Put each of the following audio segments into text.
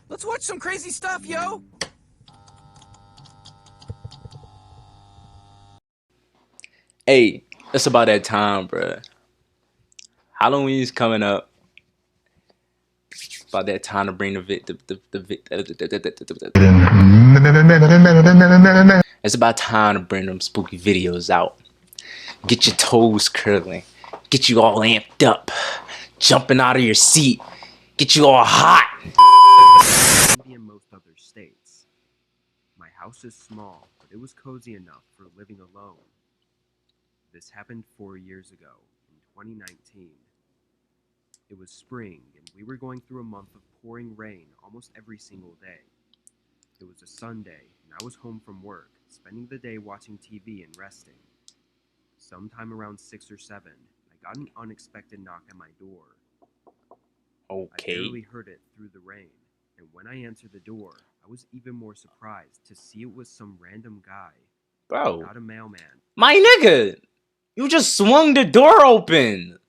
Let's watch some crazy stuff, yo! Hey, it's about that time, bruh. Halloween's coming up. It's about that time to bring it's about time to bring them spooky videos out. Get your toes curling. Get you all amped up. Jumping out of your seat. Get you all hot. In most other states. My house is small, but it was cozy enough for living alone. This happened 4 years ago, in 2019. It was spring, and we were going through a month of pouring rain almost every single day. It was a Sunday, and I was home from work, spending the day watching TV and resting. Sometime around 6 or 7, I got an unexpected knock at my door. I barely heard it through the rain, and when I answered the door, I was even more surprised to see it was some random guy. Bro. Not a mailman. My nigga, you just swung the door open.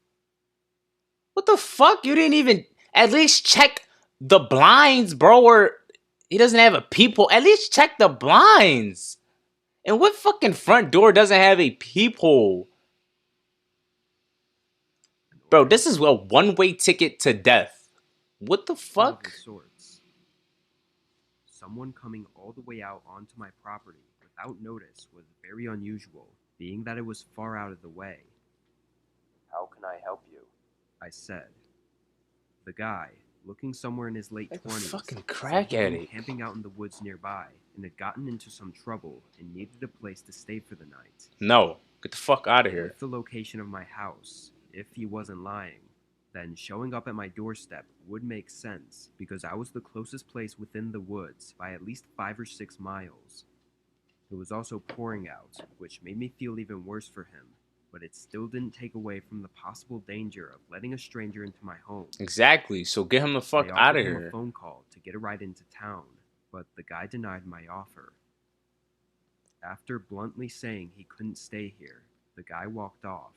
What the fuck? You didn't even at least check the blinds, bro, or he doesn't have a peephole. At least check the blinds. And what fucking front door doesn't have a peephole? Bro, this is a one-way ticket to death. What the fuck? Someone coming all the way out onto my property without notice was very unusual, being that it was far out of the way. "How can I help you?" I said. The guy, looking somewhere in his late 20s, fucking crack addict, camping out in the woods nearby and had gotten into some trouble and needed a place to stay for the night. No, get the fuck out of here. With the location of my house, if he wasn't lying, then showing up at my doorstep would make sense because I was the closest place within the woods by at least 5 or 6 miles. It was also pouring out, which made me feel even worse for him, but it still didn't take away from the possible danger of letting a stranger into my home. Exactly, so get him the fuck out of here. I offered him a phone call to get a ride into town, but the guy denied my offer. After bluntly saying he couldn't stay here, the guy walked off.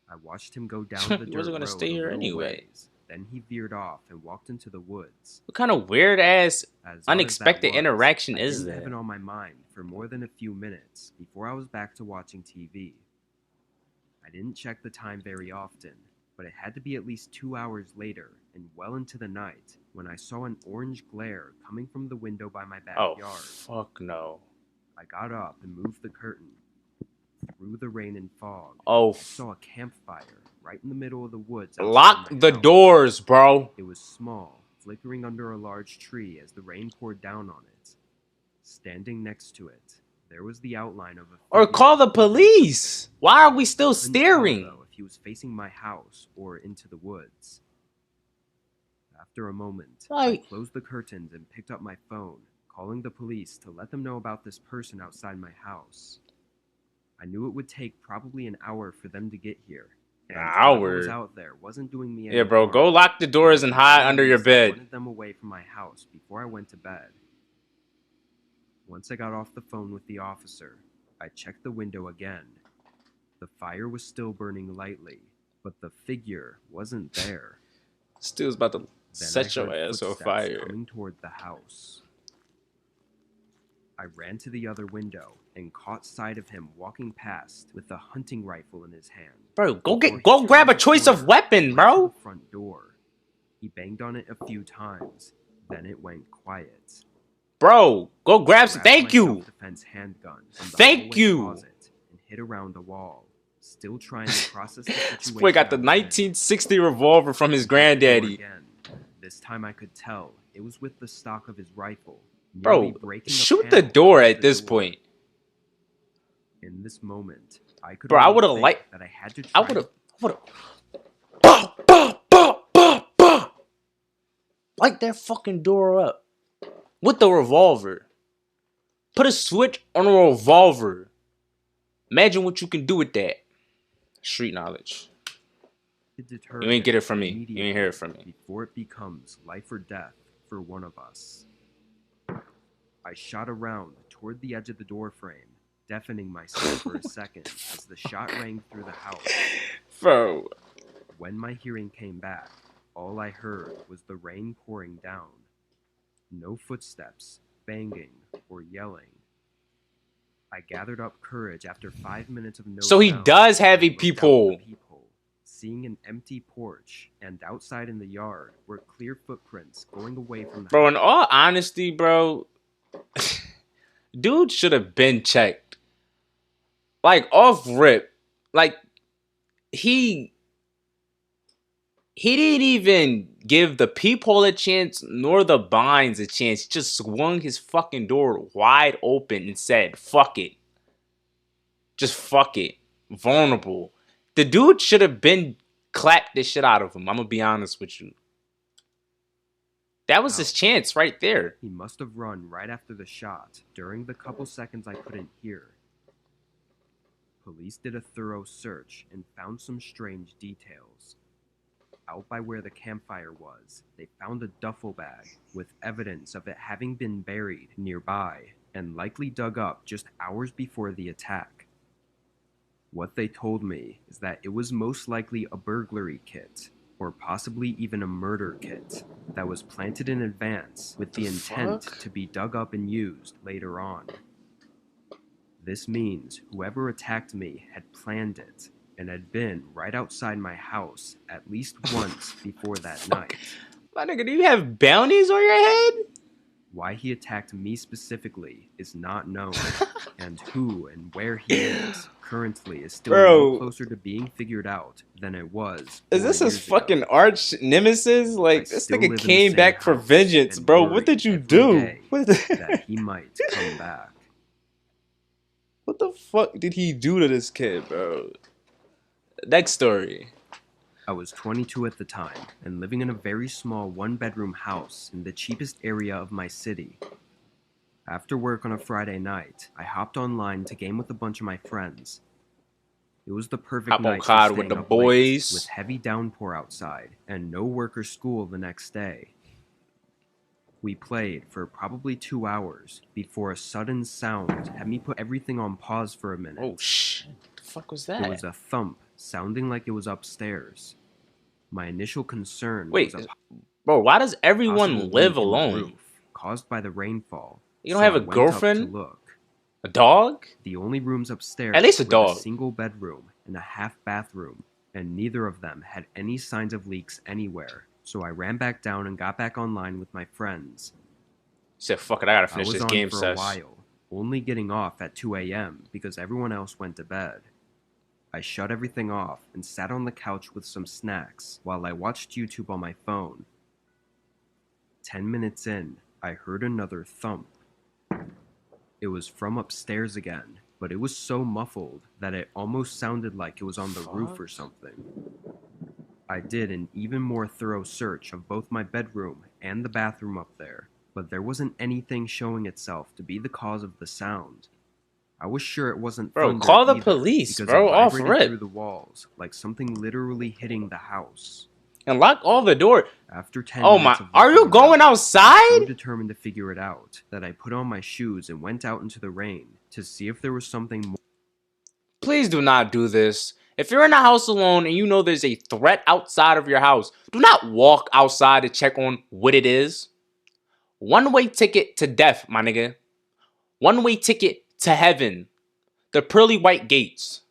I watched him go down the dirt road. He wasn't gonna stay here anyway. Then he veered off and walked into the woods. What kind of weird ass unexpected interaction is that? I didn't have it on my mind for more than a few minutes before I was back to watching TV. I didn't check the time very often, but it had to be at least 2 hours later and well into the night when I saw an orange glare coming from the window by my backyard. Oh, fuck no. I got up and moved the curtain. Through the rain and fog, I saw a campfire right in the middle of the woods. Lock the doors, bro. It was small, flickering under a large tree as the rain poured down on it. Standing next to it, there was the outline of a... Or call the police. Why are we still staring? If he was facing my house or into the woods. After a moment, I closed the curtains and picked up my phone, calling the police to let them know about this person outside my house. I knew it would take probably an hour for them to get here. An hour? Was out there wasn't doing me any yeah, bro, harm. go lock the doors and hide under your bed. I wanted them away from my house before I went to bed. Once I got off the phone with the officer, I checked the window again. The fire was still burning lightly, but the figure wasn't there. Still's about to set your ass on fire. Coming toward the house. I ran to the other window and caught sight of him walking past with a hunting rifle in his hand. Bro, go grab a choice of weapon, bro. The front door. He banged on it a few times, then it went quiet. Bro, go grab some. Thank you. Self-defense handgun Thank you. And hid around the wall, still trying to process the situation. This boy got the 1960 revolver from his granddaddy. Again. This time I could tell it was with the stock of his rifle. Bro, shoot the door at this point. In this moment, I could. Bro, I would have liked that. I had to. I would have. Light that fucking door up with the revolver. Put a switch on a revolver. Imagine what you can do with that. Street knowledge. You ain't get it from me. You ain't hear it from me. Before it becomes life or death for one of us. I shot around toward the edge of the doorframe, deafening myself for a second as the shot rang through the house. Bro. When my hearing came back, all I heard was the rain pouring down. No footsteps, banging, or yelling. I gathered up courage after 5 minutes of no So he sound does have and a looked out peephole. the peephole, seeing an empty porch, and outside in the yard were clear footprints going away from the Bro, house. in all honesty, bro, dude should have been checked. Like, off rip. Like, he didn't even give the peephole a chance nor the blinds a chance. He just swung his fucking door wide open and said, fuck it. Just fuck it. Vulnerable. The dude should have been clapped the shit out of him. I'm gonna be honest with you. That was his chance right there. He must have run right after the shot, during the couple seconds I couldn't hear. Police did a thorough search and found some strange details. Out by where the campfire was, they found a duffel bag with evidence of it having been buried nearby and likely dug up just hours before the attack. What they told me is that it was most likely a burglary kit, or possibly even a murder kit, that was planted in advance with the intent to be dug up and used later on. This means whoever attacked me had planned it and had been right outside my house at least once before that night. My nigga, do you have bounties on your head? Why he attacked me specifically is not known, and who and where he is currently is still no closer to being figured out than it was. Is this his fucking arch nemesis? Like, this nigga came back for vengeance, bro. What did you do? That he might come back. What the fuck did he do to this kid, bro? Next story. I was 22 at the time and living in a very small one-bedroom house in the cheapest area of my city. After work on a Friday night, I hopped online to game with a bunch of my friends. It was the perfect night for staying with the up boys. late, with heavy downpour outside and no work or school the next day. We played for probably 2 hours before a sudden sound had me put everything on pause for a minute. Oh shit! What the fuck was that? It was a thump, sounding like it was upstairs. My initial concern was bro, why does everyone live alone? Roof, caused by the rainfall. You don't have a girlfriend? A dog? The only rooms upstairs at least a dog. A single bedroom and a half bathroom, and neither of them had any signs of leaks anywhere. So I ran back down and got back online with my friends. Said, fuck it, I gotta finish this game for a while, only getting off at 2 a.m. because everyone else went to bed. I shut everything off and sat on the couch with some snacks while I watched YouTube on my phone. 10 minutes in, I heard another thump. It was from upstairs again, but it was so muffled that it almost sounded like it was on the roof or something. I did an even more thorough search of both my bedroom and the bathroom up there, but there wasn't anything showing itself to be the cause of the sound. I was sure it wasn't thunder. Bro, call the police, bro. Off rip. Through the walls, like something literally hitting the house. And lock all the door. After 10 minutes of are you going outside? I was so determined to figure it out that I put on my shoes and went out into the rain to see if there was something more. Please do not do this. If you're in a house alone and you know there's a threat outside of your house, do not walk outside to check on what it is. One-way ticket to death, my nigga. One-way ticket to heaven. The pearly white gates.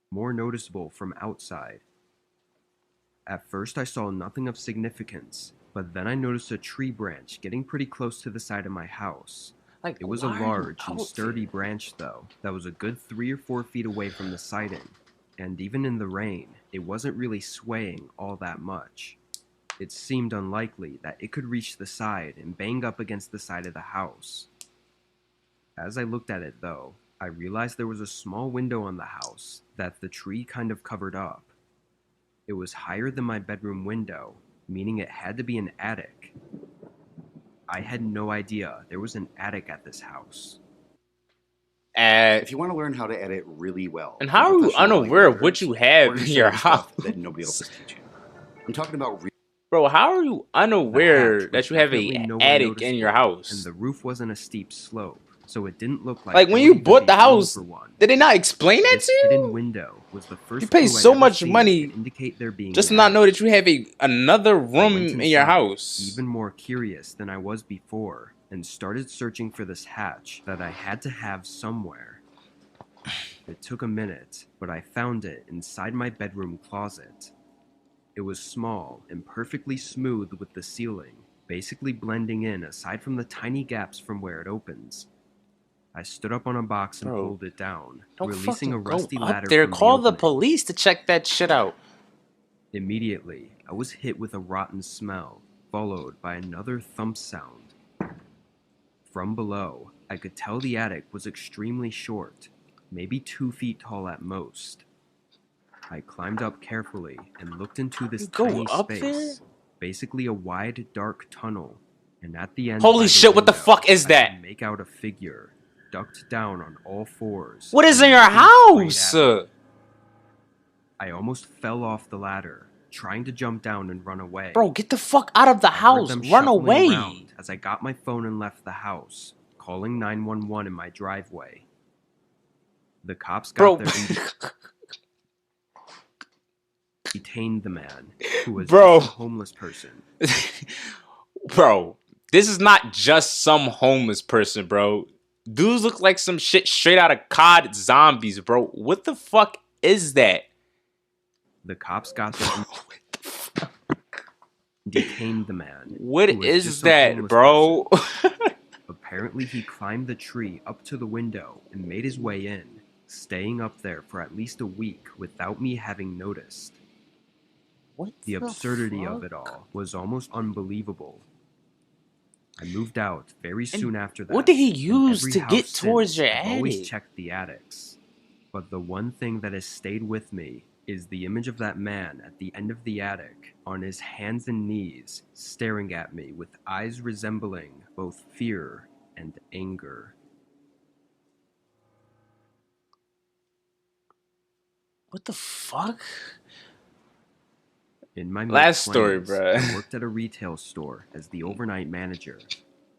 More noticeable from outside. At first I saw nothing of significance, but then I noticed a tree branch getting pretty close to the side of my house. Like, it was a large and sturdy branch though, that was a good 3 or 4 feet away from the siding. And even in the rain, it wasn't really swaying all that much. It seemed unlikely that it could reach the side and bang up against the side of the house. As I looked at it though, I realized there was a small window on the house that the tree kind of covered up. It was higher than my bedroom window, meaning it had to be an attic. I had no idea there was an attic at this house. If you want to learn how to edit really well, and how are you unaware of what you have in your house that nobody else is teaching? I'm talking about. Bro, how are you unaware that you have an attic in your house? And the roof wasn't a steep slope, so it didn't look Like, when I you would even bought be the aiming house, for one. did they not explain that This to hidden you? window was the first You pay clue I'd so ever much seen money to indicate there being just to an not know attic. that you have another I room went in your inside, house. even more curious than I was before, and started searching for this hatch that I had to have somewhere. It took a minute, but I found it inside my bedroom closet. It was small and perfectly smooth with the ceiling, basically blending in aside from the tiny gaps from where it opens. I stood up on a box and Bro, pulled it down, don't releasing a fucking go rusty up ladder there. from the Call the opening. police to check that shit out. Immediately, I was hit with a rotten smell, followed by another thump sound. From below, I could tell the attic was extremely short, maybe 2 feet tall at most. I climbed up carefully and looked into this You go tiny up space, there? basically a wide, dark tunnel, and at the end Holy by the shit, what the window, fuck is I that? could make out a figure, ducked down on all fours. What is and in your looking straight house? at me. I almost fell off the ladder, trying to jump down and run away. Bro, get the fuck out of the I heard house. them Run shuffling away. around as I got my phone and left the house, calling 911 in my driveway. The cops got Bro, there and detained the man, who was Bro. just a homeless person. Bro, this is not just some homeless person, bro. Dudes look like some shit straight out of COD Zombies, bro. What the fuck is that? The cops got there and detained the man. What who was is just a that, homeless bro? person. Apparently, he climbed the tree up to the window and made his way in, staying up there for at least a week without me having noticed. What The absurdity of fuck? it all was almost unbelievable. I moved out very soon after that. What did he and use every to get house towards since, your I've always attic? checked the attics. But the one thing that has stayed with me is the image of that man at the end of the attic, on his hands and knees, staring at me with eyes resembling both fear and anger. What the fuck? In my Last story, mid-20s, bruh. I worked at a retail store as the overnight manager.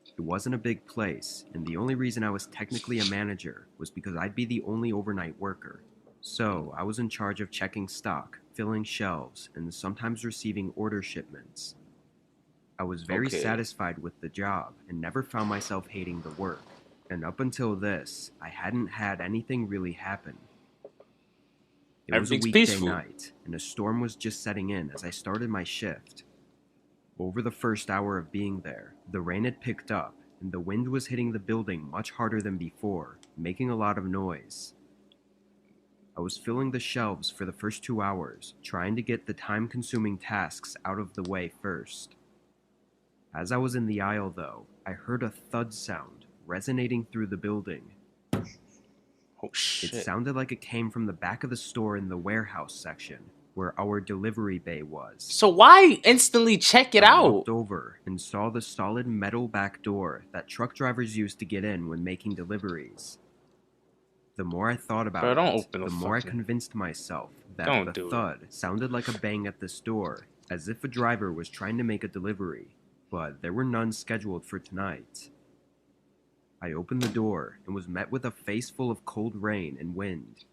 It wasn't a big place, and the only reason I was technically a manager was because I'd be the only overnight worker. So, I was in charge of checking stock, filling shelves, and sometimes receiving order shipments. I was very Okay. satisfied with the job and never found myself hating the work. And up until this, I hadn't had anything really happen. It was a Everything's weekday peaceful. night, and a storm was just setting in as I started my shift. Over the first hour of being there, the rain had picked up, and the wind was hitting the building much harder than before, making a lot of noise. I was filling the shelves for the first 2 hours, trying to get the time-consuming tasks out of the way first. As I was in the aisle, though, I heard a thud sound resonating through the building. Oh shit. It sounded like it came from the back of the store in the warehouse section, where our delivery bay was. So why instantly check it I out? walked over and saw the solid metal back door that truck drivers use to get in when making deliveries. The more I thought about Bro, don't it, open the the more I fucking- convinced myself that Don't the do it. thud sounded like a bang at this door, as if a driver was trying to make a delivery, but there were none scheduled for tonight. I opened the door and was met with a face full of cold rain and wind.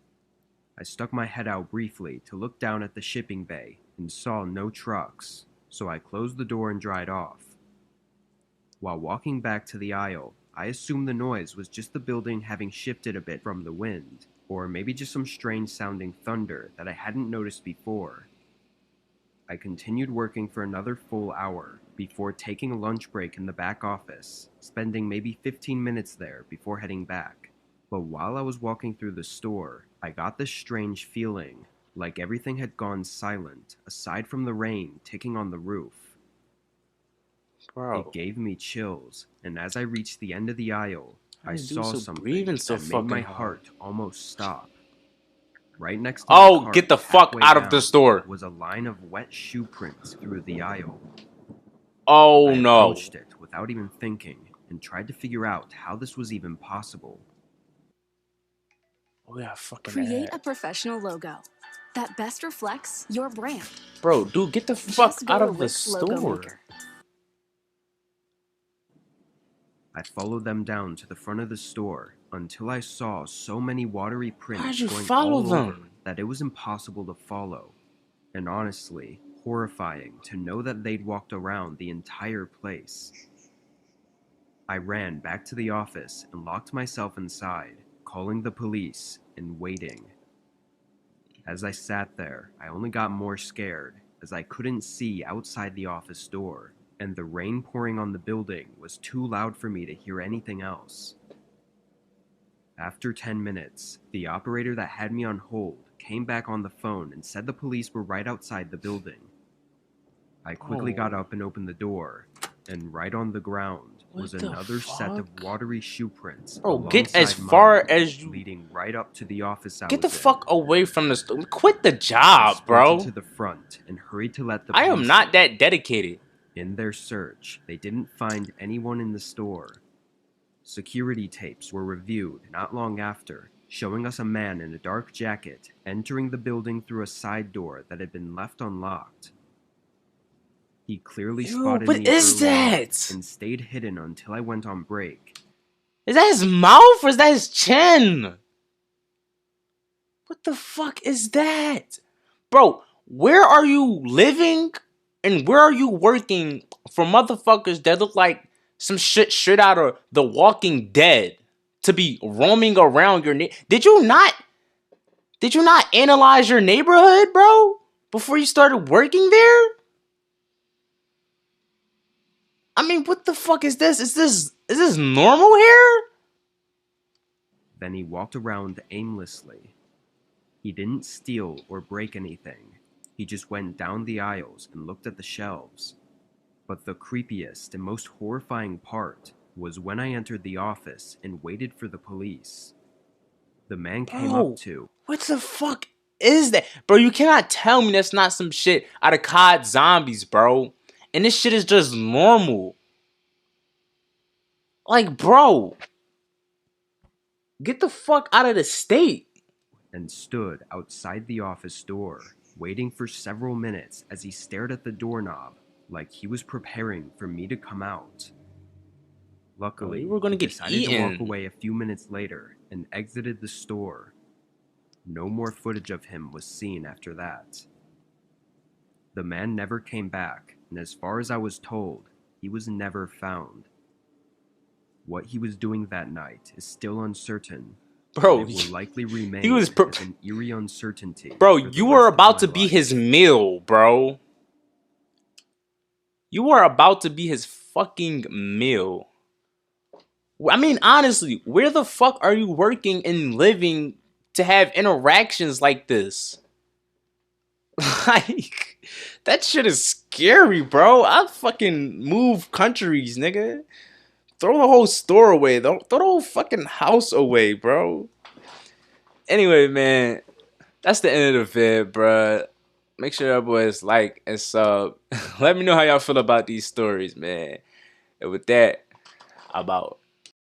I stuck my head out briefly to look down at the shipping bay and saw no trucks, so I closed the door and dried off. While walking back to the aisle, I assumed the noise was just the building having shifted a bit from the wind, or maybe just some strange sounding thunder that I hadn't noticed before. I continued working for another full hour before taking a lunch break in the back office, spending maybe 15 minutes there before heading back. But while I was walking through the store, I got this strange feeling, like everything had gone silent, aside from the rain ticking on the roof. Bro. It gave me chills, and as I reached the end of the aisle, I Why you saw so something breathing so that made my fucking hard? heart almost stop. Right next to Oh, the cart, get the fuck halfway out of the down, store. was a line of wet shoe prints through the aisle. Oh I no. approached it without even thinking and tried to figure out how this was even possible. Oh yeah, fucking Create ad. a professional logo that best reflects your brand. Bro, dude, get the fuck Just go out to of the Wix Logo store. Maker. I followed them down to the front of the store until I saw so many watery prints Why'd you going follow all them? over that it was impossible to follow. And honestly, horrifying to know that they'd walked around the entire place. I ran back to the office and locked myself inside, calling the police and waiting. As I sat there, I only got more scared as I couldn't see outside the office door, and the rain pouring on the building was too loud for me to hear anything else. After 10 minutes, the operator that had me on hold came back on the phone and said the police were right outside the building. I quickly got up and opened the door, and right on the ground was What the another set of fuck? watery shoe prints. Bro, get as alongside far mine, as you... leading right up to the office I Get the was in. fuck away from the store. Quit the I job, sprinted bro. to the front and hurried to let the I am police not in. that dedicated. In their search, they didn't find anyone in the store. Security tapes were reviewed not long after, showing us a man in a dark jacket entering the building through a side door that had been left unlocked. He clearly Ew, spotted what me is early on that? and stayed hidden until I went on break. Is that his mouth or is that his chin? What the fuck is that? Bro, where are you living and where are you working for motherfuckers that look like some shit out of The Walking Dead to be roaming around your Did you not analyze your neighborhood, bro, before you started working there? I mean, what the fuck is this? Is this normal here? Then he walked around aimlessly. He didn't steal or break anything. He just went down the aisles and looked at the shelves. But the creepiest and most horrifying part was when I entered the office and waited for the police. The man came Bro, up to... what the fuck is that? Bro, you cannot tell me that's not some shit out of COD Zombies, bro. And this shit is just normal. Like, bro, get the fuck out of the state. and stood outside the office door, waiting for several minutes as he stared at the doorknob like he was preparing for me to come out. Luckily, you were gonna he get decided to walk eaten. away a few minutes later and exited the store. No more footage of him was seen after that. The man never came back, and as far as I was told, he was never found. What he was doing that night is still uncertain. Bro, and it will likely remain he was as an eerie uncertainty. bro, for the you were rest of about my to be life. his meal, bro. You were about to be his fucking meal. I mean, honestly, where the fuck are you working and living to have interactions like this? Like, that shit is scary, bro. I'd fucking move countries, nigga. Throw the whole store away. Throw the whole fucking house away, bro. Anyway, man, that's the end of the vid, bro. Make sure y'all boys like and sub. Let me know how y'all feel about these stories, man. And with that, I'm out.